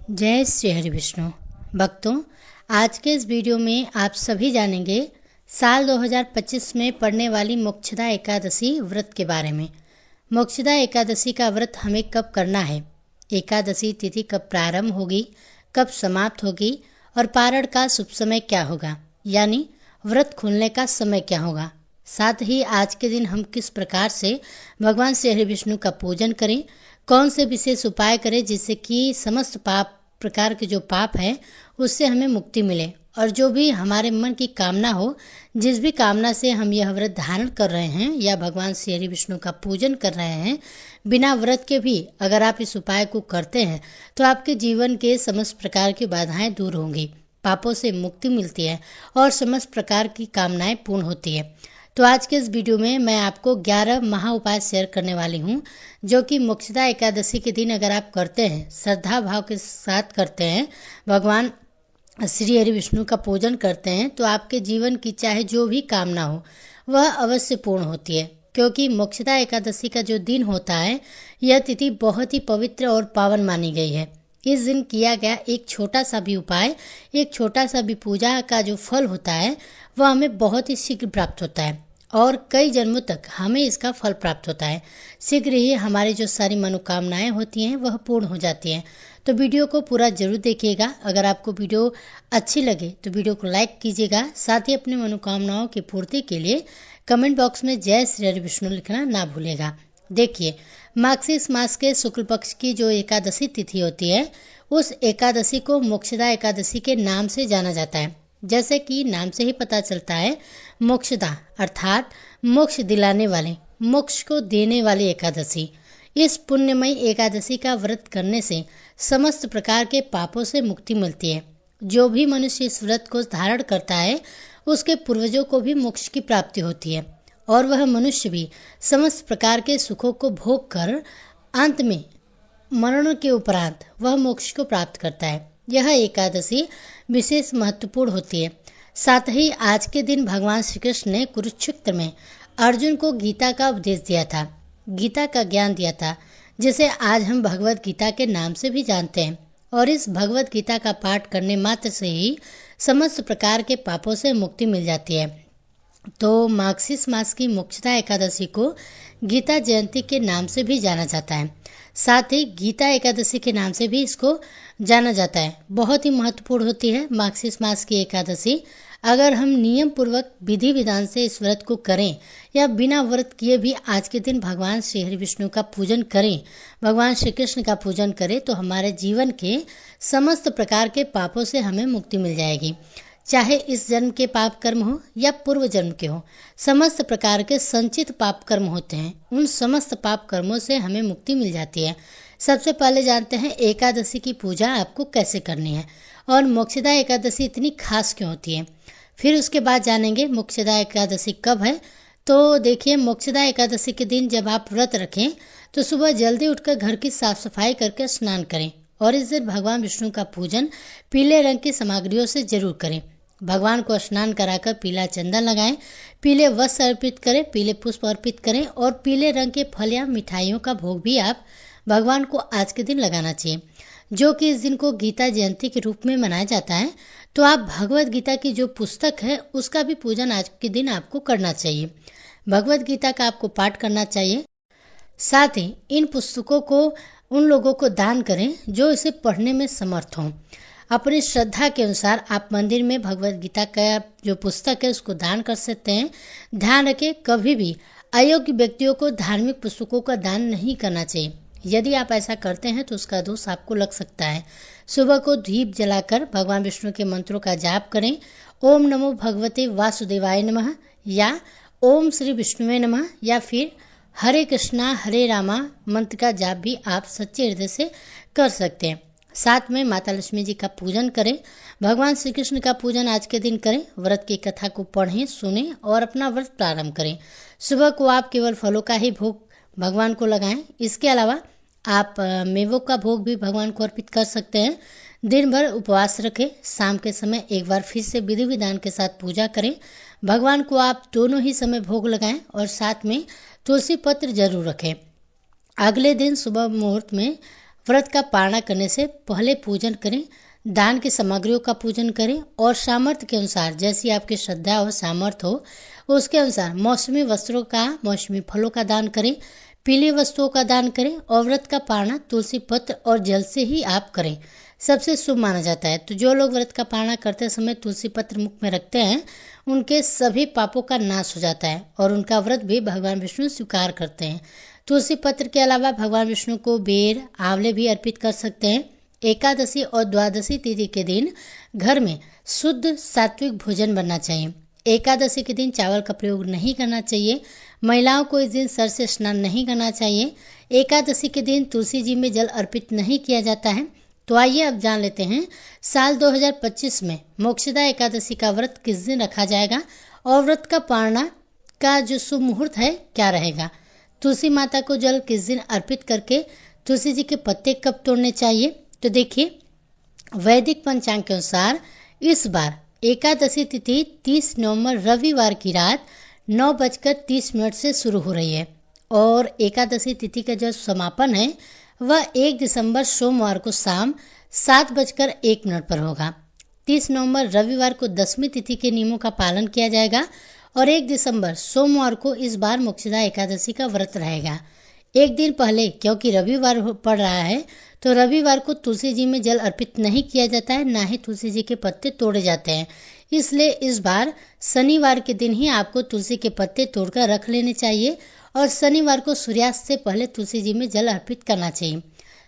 जय श्री हरि विष्णु भक्तों, आज के इस वीडियो में आप सभी जानेंगे साल 2025 में पड़ने वाली मोक्षदा एकादशी व्रत के बारे में। मोक्षदा एकादशी का व्रत हमें कब करना है, एकादशी तिथि कब प्रारंभ होगी, कब समाप्त होगी और पारण का शुभ समय क्या होगा, यानी व्रत खुलने का समय क्या होगा। साथ ही आज के दिन हम किस प्रकार से भगवान श्री हरि विष्णु का पूजन करें, कौन से विशेष उपाय करें जिससे कि समस्त प्रकार के जो पाप है उससे हमें मुक्ति मिले और जो भी हमारे मन की कामना हो, जिस भी कामना से हम यह व्रत धारण कर रहे हैं या भगवान श्री हरि विष्णु का पूजन कर रहे हैं, बिना व्रत के भी अगर आप इस उपाय को करते हैं तो आपके जीवन के समस्त प्रकार की बाधाएं दूर होंगी, पापों से मुक्ति मिलती है और समस्त प्रकार की कामनाएं पूर्ण होती है। तो आज के इस वीडियो में मैं आपको 11 महा उपाय शेयर करने वाली हूँ, जो कि मोक्षदा एकादशी के दिन अगर आप करते हैं, श्रद्धा भाव के साथ करते हैं, भगवान श्री हरि विष्णु का पूजन करते हैं, तो आपके जीवन की चाहे जो भी कामना हो वह अवश्य पूर्ण होती है। क्योंकि मोक्षदा एकादशी का जो दिन होता है, यह तिथि बहुत ही पवित्र और पावन मानी गई है। इस दिन किया गया एक छोटा सा भी उपाय, एक छोटा सा भी पूजा का जो फल होता है वह हमें बहुत ही शीघ्र प्राप्त होता है और कई जन्मों तक हमें इसका फल प्राप्त होता है। शीघ्र ही हमारी जो सारी मनोकामनाएं होती हैं वह पूर्ण हो जाती हैं। तो वीडियो को पूरा जरूर देखिएगा। अगर आपको वीडियो अच्छी लगे तो वीडियो को लाइक कीजिएगा। साथ ही अपनी मनोकामनाओं की पूर्ति के लिए कमेंट बॉक्स में जय श्री हरि विष्णु लिखना ना भूलेगा। देखिए, मार्गशीर्ष मास के शुक्ल पक्ष की जो एकादशी तिथि होती है, उस एकादशी को मोक्षदा एकादशी के नाम से जाना जाता है। जैसे कि नाम से ही पता चलता है, मोक्षदा अर्थात मोक्ष दिलाने वाले, मोक्ष को देने वाली एकादशी। इस पुण्यमयी एकादशी का व्रत करने से समस्त प्रकार के पापों से मुक्ति मिलती है। जो भी मनुष्य इस व्रत को धारण करता है उसके पूर्वजों को भी मोक्ष की प्राप्ति होती है और वह मनुष्य भी समस्त प्रकार के सुखों को भोग कर अंत में मरण के उपरांत वह मोक्ष को प्राप्त करता है। यह एकादशी विशेष महत्वपूर्ण होती है। साथ ही आज के दिन भगवान श्री कृष्ण ने कुरुक्षेत्र में अर्जुन को गीता का उपदेश दिया था, गीता का ज्ञान दिया था, जिसे आज हम भगवत गीता के नाम से भी जानते हैं। और इस भगवत गीता का पाठ करने मात्र से ही समस्त प्रकार के पापों से मुक्ति मिल जाती है। तो मार्गशीर्ष मास की मोक्षदा एकादशी को गीता जयंती के नाम से भी जाना जाता है। साथ ही गीता एकादशी के नाम से भी इसको जाना जाता है। बहुत ही महत्वपूर्ण होती है मार्गशीर्ष मास की एकादशी। अगर हम नियम पूर्वक विधि विधान से इस व्रत को करें या बिना व्रत किए भी आज के दिन भगवान श्री हरि विष्णु का पूजन करें, भगवान श्री कृष्ण का पूजन करें, तो हमारे जीवन के समस्त प्रकार के पापों से हमें मुक्ति मिल जाएगी। चाहे इस जन्म के पाप कर्म हो या पूर्व जन्म के हो, समस्त प्रकार के संचित पाप कर्म होते हैं, उन समस्त पाप कर्मों से हमें मुक्ति मिल जाती है। सबसे पहले जानते हैं एकादशी की पूजा आपको कैसे करनी है और मोक्षदा एकादशी इतनी खास क्यों होती है। फिर उसके बाद जानेंगे मोक्षदा एकादशी कब है। तो देखिए, मोक्षदा एकादशी के दिन जब आप व्रत रखें तो सुबह जल्दी उठकर घर की साफ सफाई करके स्नान करें और इस दिन भगवान विष्णु का पूजन पीले रंग की सामग्रियों से जरूर करें। भगवान को स्नान कराकर पीला चंदन लगाएं, पीले वस्त्र अर्पित करें, पीले पुष्प अर्पित करें और पीले रंग के फल या मिठाइयों का भोग भी आप भगवान को आज के दिन लगाना चाहिए, जो कि इस दिन को गीता जयंती के रूप में मनाया जाता है। तो आप भगवत गीता की जो पुस्तक है उसका भी पूजन आज के दिन आपको करना चाहिए। भगवत गीता का आपको पाठ करना चाहिए। साथ ही इन पुस्तकों को उन लोगों को दान करें जो इसे पढ़ने में समर्थ हों। अपनी श्रद्धा के अनुसार आप मंदिर में भगवत गीता का जो पुस्तक है उसको दान कर सकते हैं। ध्यान रखें, कभी भी अयोग्य व्यक्तियों को धार्मिक पुस्तकों का दान नहीं करना चाहिए। यदि आप ऐसा करते हैं तो उसका दोष आपको लग सकता है। सुबह को दीप जलाकर भगवान विष्णु के मंत्रों का जाप करें। ओम नमो भगवते वासुदेवाय नमः या ओम श्री विष्णुवे नमः या फिर हरे कृष्णा हरे रामा मंत्र का जाप भी आप सच्चे हृदय से कर सकते हैं। साथ में माता लक्ष्मी जी का पूजन करें। भगवान श्री कृष्ण का पूजन आज के दिन करें। व्रत की कथा को पढ़ें, सुनें और अपना व्रत प्रारंभ करें। सुबह को आप केवल फलों का ही भोग भगवान को लगाएं। इसके अलावा आप मेवों का भोग भी भगवान को अर्पित कर सकते हैं। दिन भर उपवास रखें। शाम के समय एक बार फिर से विधि विधान के साथ पूजा करें। भगवान को आप दोनों ही समय भोग लगाएं और साथ में तुलसी पत्र जरूर रखें। अगले दिन सुबह मुहूर्त में व्रत का पारणा करने से पहले पूजन करें, दान की सामग्रियों का पूजन करें और सामर्थ्य के अनुसार, जैसी आपकी श्रद्धा हो, सामर्थ्य हो, उसके अनुसार मौसमी वस्त्रों का, मौसमी फलों का दान करें, पीली वस्तुओं का दान करें और व्रत का पारणा तुलसी पत्र और जल से ही आप करें, सबसे शुभ माना जाता है। तो जो लोग व्रत का पारणा करते समय तुलसी पत्र मुख में रखते हैं, उनके सभी पापों का नाश हो जाता है और उनका व्रत भी भगवान विष्णु स्वीकार करते हैं। तुलसी पत्र के अलावा भगवान विष्णु को बेर, आंवले भी अर्पित कर सकते हैं। एकादशी और द्वादशी तिथि के दिन घर में शुद्ध सात्विक भोजन बनना चाहिए। एकादशी के दिन चावल का प्रयोग नहीं करना चाहिए। महिलाओं को इस दिन सर से स्नान नहीं करना चाहिए। एकादशी के दिन तुलसी जी में जल अर्पित नहीं किया जाता है। तो आइए अब जान लेते हैं साल 2025 में मोक्षदा एकादशी का व्रत किस दिन रखा जाएगा और व्रत का पारणा का जो शुभ मुहूर्त है क्या रहेगा। तुलसी माता को जल किस दिन अर्पित करके तुलसी जी के पत्ते कब तोड़ने चाहिए। तो देखिए, वैदिक पंचांग के अनुसार इस बार एकादशी तिथि 30 नवंबर रविवार की रात 9:30 से शुरू हो रही है और एकादशी तिथि का जो समापन है वह 1 दिसंबर सोमवार को शाम 7:01 पर होगा। 30 नवंबर रविवार को दशमी तिथि के नियमों का पालन किया जाएगा और 1 दिसंबर सोमवार को इस बार मोक्षदा एकादशी का व्रत रहेगा। एक दिन पहले, क्योंकि रविवार पड़ रहा है, तो रविवार को तुलसी जी में जल अर्पित नहीं किया जाता है, ना ही तुलसी जी के पत्ते तोड़े जाते हैं। इसलिए इस बार शनिवार के दिन ही आपको तुलसी के पत्ते तोड़कर रख लेने चाहिए और शनिवार को सूर्यास्त से पहले तुलसी जी में जल अर्पित करना चाहिए।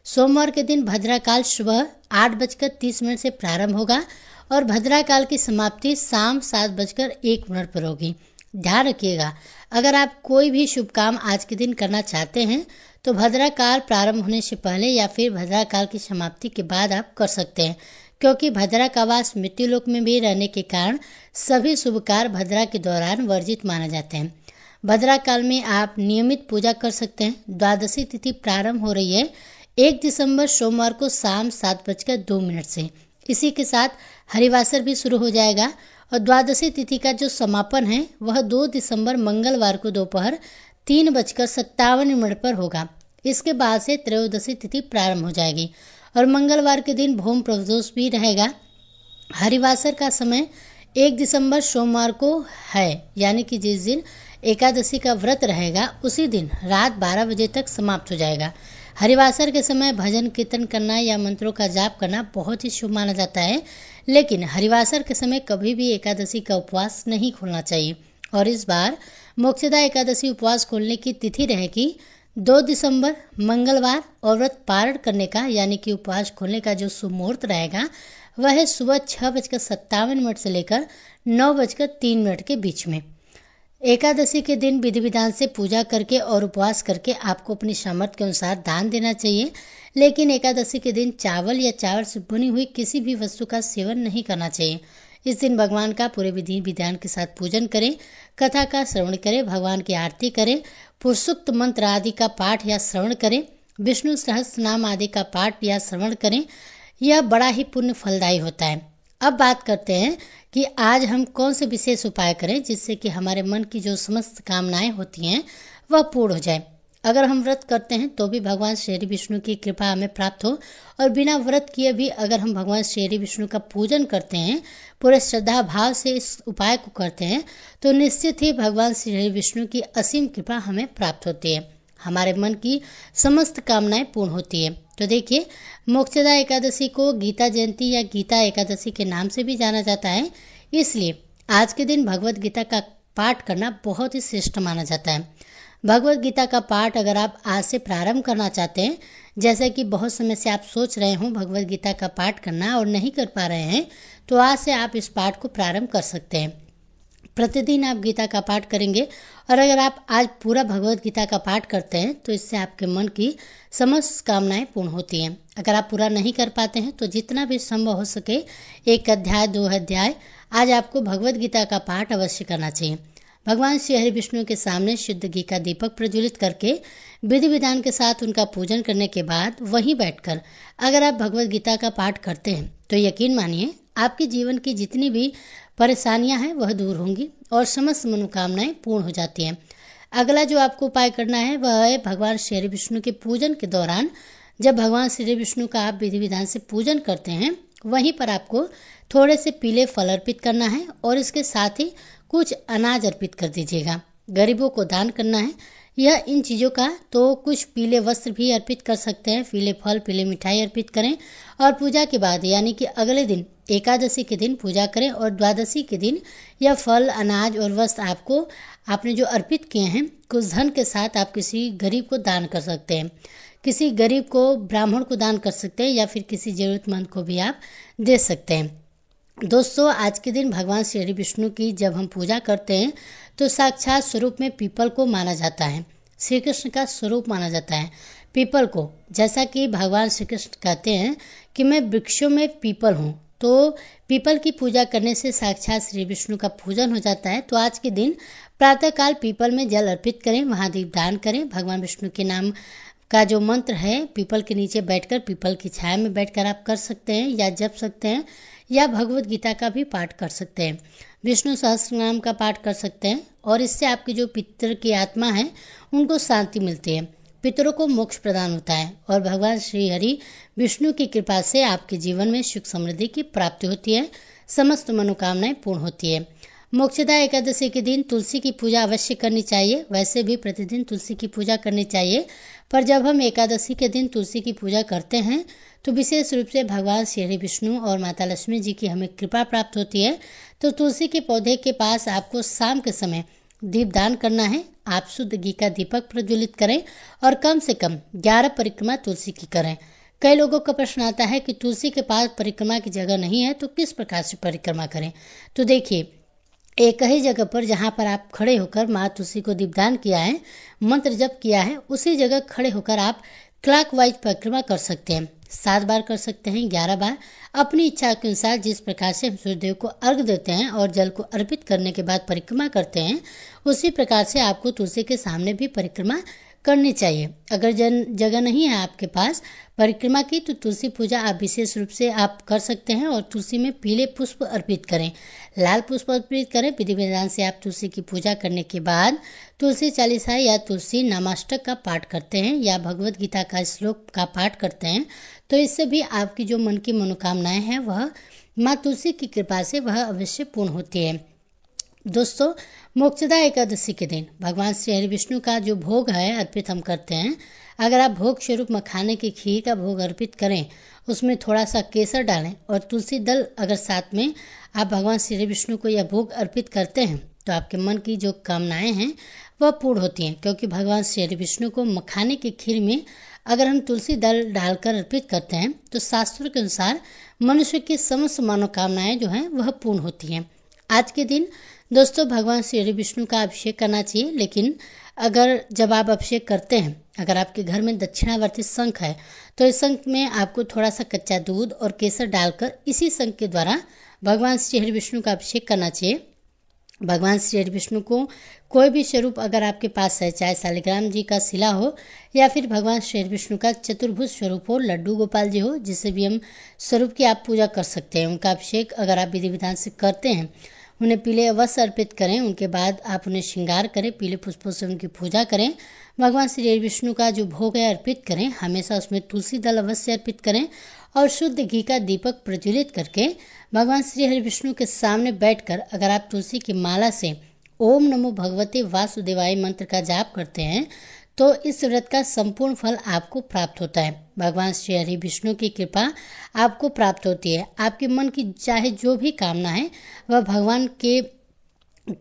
सोमवार के दिन भद्राकाल सुबह 8:30 से प्रारंभ होगा और भद्राकाल की समाप्ति शाम 7:01 पर होगी। ध्यान रखिएगा, अगर आप कोई भी शुभ काम आज के दिन करना चाहते हैं तो भद्राकाल प्रारंभ होने से पहले या फिर भद्राकाल की समाप्ति के बाद आप कर सकते हैं, क्योंकि भद्रा का वास मृत्युलोक में भी रहने के कारण सभी शुभ कार्य भद्रा के दौरान वर्जित माने जाते हैं। भद्रा काल में आप नियमित पूजा कर सकते हैं। द्वादशी तिथि प्रारंभ हो रही है 1 दिसंबर सोमवार को शाम 7:02 से। इसी के साथ हरिवासर भी शुरू हो जाएगा और द्वादशी तिथि का जो समापन है वह 2 दिसंबर मंगलवार को दोपहर 3:57 पर होगा। इसके बाद से त्रयोदशी तिथि प्रारंभ हो जाएगी और मंगलवार के दिन भौम प्रदोष भी रहेगा। हरिवासर का समय 1 दिसंबर सोमवार को है, यानी कि जिस दिन एकादशी का व्रत रहेगा उसी दिन रात 12 बजे तक समाप्त हो जाएगा। हरिवासर के समय भजन कीर्तन करना या मंत्रों का जाप करना बहुत ही शुभ माना जाता है, लेकिन हरिवासर के समय कभी भी एकादशी का उपवास नहीं खोलना चाहिए। और इस बार मोक्षदा एकादशी उपवास खोलने की तिथि रहेगी 2 दिसंबर मंगलवार और व्रत पारण करने का, यानी कि उपवास खोलने का जो शुभ मुहूर्त रहेगा वह है सुबह 6:57 से लेकर 9:03 के बीच में। एकादशी के दिन विधि विधान से पूजा करके और उपवास करके आपको अपनी सामर्थ्य के अनुसार दान देना चाहिए, लेकिन एकादशी के दिन चावल या चावल से बनी हुई किसी भी वस्तु का सेवन नहीं करना चाहिए। इस दिन भगवान का पूरे विधि विधान के साथ पूजन करें, कथा का श्रवण करें, भगवान की आरती करें, पुरुषोक्त मंत्र आदि का पाठ या श्रवण करें, विष्णु सहस्त्र नाम आदि का पाठ या श्रवण करें। यह बड़ा ही पुण्य फलदायी होता है। अब बात करते हैं कि आज हम कौन से विशेष उपाय करें जिससे कि हमारे मन की जो समस्त कामनाएं होती हैं वह पूर्ण हो जाए। अगर हम व्रत करते हैं तो भी भगवान श्री विष्णु की कृपा हमें प्राप्त हो, और बिना व्रत किए भी अगर हम भगवान श्री विष्णु का पूजन करते हैं, पूरे श्रद्धा भाव से इस उपाय को करते हैं, तो निश्चित ही भगवान श्री विष्णु की असीम कृपा हमें प्राप्त होती है, हमारे मन की समस्त कामनाएं पूर्ण होती है। तो देखिए, मोक्षदा एकादशी को गीता जयंती या गीता एकादशी के नाम से भी जाना जाता है, इसलिए आज के दिन भगवत गीता का पाठ करना बहुत ही श्रेष्ठ माना जाता है। भगवत गीता का पाठ अगर आप आज से प्रारंभ करना चाहते हैं, जैसे कि बहुत समय से आप सोच रहे हो भगवत गीता का पाठ करना और नहीं कर पा रहे हैं, तो आज से आप इस पाठ को प्रारंभ कर सकते हैं। प्रतिदिन आप गीता का पाठ करेंगे और अगर आप आज पूरा भगवत गीता का पाठ करते हैं तो इससे आपके मन की समस्त कामनाएं पूर्ण होती हैं। अगर आप पूरा नहीं कर पाते हैं तो जितना भी संभव हो सके 1 अध्याय 2 अध्याय आज आपको भगवत गीता का पाठ अवश्य करना चाहिए। भगवान श्री हरि विष्णु के सामने शुद्ध घी का दीपक प्रज्वलित करके विधि विधान के साथ उनका पूजन करने के बाद वहीं बैठकर अगर आप भगवत गीता का पाठ करते हैं तो यकीन मानिए आपके जीवन की जितनी भी परेशानियां हैं वह दूर होंगी और समस्त मनोकामनाएं पूर्ण हो जाती हैं। अगला जो आपको उपाय करना है वह है भगवान श्री विष्णु के पूजन के दौरान जब भगवान श्री विष्णु का आप विधि विधान से पूजन करते हैं, वहीं पर आपको थोड़े से पीले फल अर्पित करना है और इसके साथ ही कुछ अनाज अर्पित कर दीजिएगा। गरीबों को दान करना है। यह इन चीज़ों का तो कुछ पीले वस्त्र भी अर्पित कर सकते हैं, पीले फल, पीले मिठाई अर्पित करें और पूजा के बाद यानी कि अगले दिन एकादशी के दिन पूजा करें और द्वादशी के दिन यह फल, अनाज और वस्त्र आपने जो अर्पित किए हैं, कुछ धन के साथ आप किसी गरीब को दान कर सकते हैं। किसी गरीब को, ब्राह्मण को दान कर सकते हैं या फिर किसी जरूरतमंद को भी आप दे सकते हैं। दोस्तों, आज के दिन भगवान श्री विष्णु की जब हम पूजा करते हैं तो साक्षात स्वरूप में पीपल को माना जाता है। श्री कृष्ण का स्वरूप माना जाता है पीपल को। जैसा कि भगवान श्री कृष्ण कहते हैं कि मैं वृक्षों में पीपल हूँ, तो पीपल की पूजा करने से साक्षात श्री विष्णु का पूजन हो जाता है। तो आज के दिन प्रातःकाल पीपल में जल अर्पित करें, महादीप दान करें। भगवान विष्णु के नाम का जो मंत्र है, पीपल के नीचे बैठकर, पीपल की छाया में बैठकर आप कर सकते हैं या जप सकते हैं या भगवत गीता का भी पाठ कर सकते हैं, विष्णु सहस्त्रनाम का पाठ कर सकते हैं और इससे आपकी जो पितर की आत्मा है उनको शांति मिलती है, पितरों को मोक्ष प्रदान होता है और भगवान श्री हरि विष्णु की कृपा से आपके जीवन में सुख समृद्धि की प्राप्ति होती है, समस्त मनोकामनाएं पूर्ण होती है। मोक्षदा एकादशी के दिन तुलसी की पूजा अवश्य करनी चाहिए। वैसे भी प्रतिदिन तुलसी की पूजा करनी चाहिए, पर जब हम एकादशी के दिन तुलसी की पूजा करते हैं तो विशेष रूप से भगवान श्री विष्णु और माता लक्ष्मी जी की हमें कृपा प्राप्त होती है। तो तुलसी के पौधे के पास आपको शाम के समय दीपदान करना है। आप शुद्ध घी का दीपक प्रज्वलित करें और कम से कम 11 परिक्रमा तुलसी की करें। कई लोगों का प्रश्न आता है कि तुलसी के पास परिक्रमा की जगह नहीं है तो किस प्रकार से परिक्रमा करें। तो देखिए, एक ही जगह पर जहाँ पर आप खड़े होकर माँ तुलसी को दीपदान किया है, मंत्र जप किया है, उसी जगह खड़े होकर आप क्लॉकवाइज परिक्रमा कर सकते हैं। 7 बार कर सकते हैं, 11 बार, अपनी इच्छा के अनुसार। जिस प्रकार से हम सूर्यदेव को अर्घ देते हैं और जल को अर्पित करने के बाद परिक्रमा करते हैं, उसी प्रकार से आपको तुलसी के सामने भी परिक्रमा करनी चाहिए। अगर जगह नहीं है आपके पास परिक्रमा की, तो तुलसी पूजा आप विशेष रूप से आप कर सकते हैं और तुलसी में पीले पुष्प अर्पित करें, लाल पुष्प अर्पित करें। विधि विधान से आप तुलसी की पूजा करने के बाद तुलसी चालीसा या तुलसी नामाष्टक का पाठ करते हैं या भगवत गीता का श्लोक का पाठ करते हैं, तो इससे भी आपकी जो मन की मनोकामनाएं हैं वह माँ तुलसी की कृपा से वह अवश्य पूर्ण होती है। दोस्तों, मोक्षदा एकादशी के दिन भगवान श्री हरि विष्णु का जो भोग है अर्पित हम करते हैं। अगर आप भोग स्वरूप मखाने की खीर का भोग अर्पित करें, उसमें थोड़ा सा केसर डालें और तुलसी दल अगर साथ में आप भगवान श्री हरि विष्णु को यह भोग अर्पित करते हैं, तो आपके मन की जो कामनाएं हैं वह पूर्ण होती हैं। क्योंकि भगवान श्री हरि विष्णु को मखाने की खीर में अगर हम तुलसी दल डालकर अर्पित करते हैं, तो शास्त्रों के अनुसार मनुष्य की समस्त मनोकामनाएं जो हैं वह पूर्ण होती हैं। आज के दिन दोस्तों भगवान श्री हरि विष्णु का अभिषेक करना चाहिए, लेकिन अगर जब आप अभिषेक करते हैं, अगर आपके घर में दक्षिणावर्ती शंख है, तो इस शंख में आपको थोड़ा सा कच्चा दूध और केसर डालकर इसी शंख के द्वारा भगवान श्री हरि विष्णु का अभिषेक करना चाहिए। भगवान श्री हरि विष्णु को कोई भी स्वरूप अगर आपके पास है, चाहे शालिग्राम जी का शिला हो या फिर भगवान श्री हरि विष्णु का चतुर्भुज स्वरूप हो, लड्डू गोपाल जी हो, जिससे भी हम स्वरूप की आप पूजा कर सकते हैं। उनका अभिषेक अगर आप विधि विधान से करते हैं, उन्हें पीले वस्त्र अर्पित करें, उनके बाद आप उन्हें श्रृंगार करें, पीले पुष्पों से उनकी पूजा करें, भगवान श्री हरि विष्णु का जो भोग है अर्पित करें। हमेशा उसमें तुलसी दल अवश्य अर्पित करें और शुद्ध घी का दीपक प्रज्वलित करके भगवान श्री हरि विष्णु के सामने बैठकर अगर आप तुलसी की माला से ओम नमो भगवते वासुदेवाय मंत्र का जाप करते हैं, तो इस व्रत का संपूर्ण फल आपको प्राप्त होता है। भगवान श्री हरि विष्णु की कृपा आपको प्राप्त होती है। आपके मन की चाहे जो भी कामना है वह भगवान के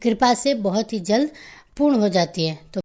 कृपा से बहुत ही जल्द पूर्ण हो जाती है। तो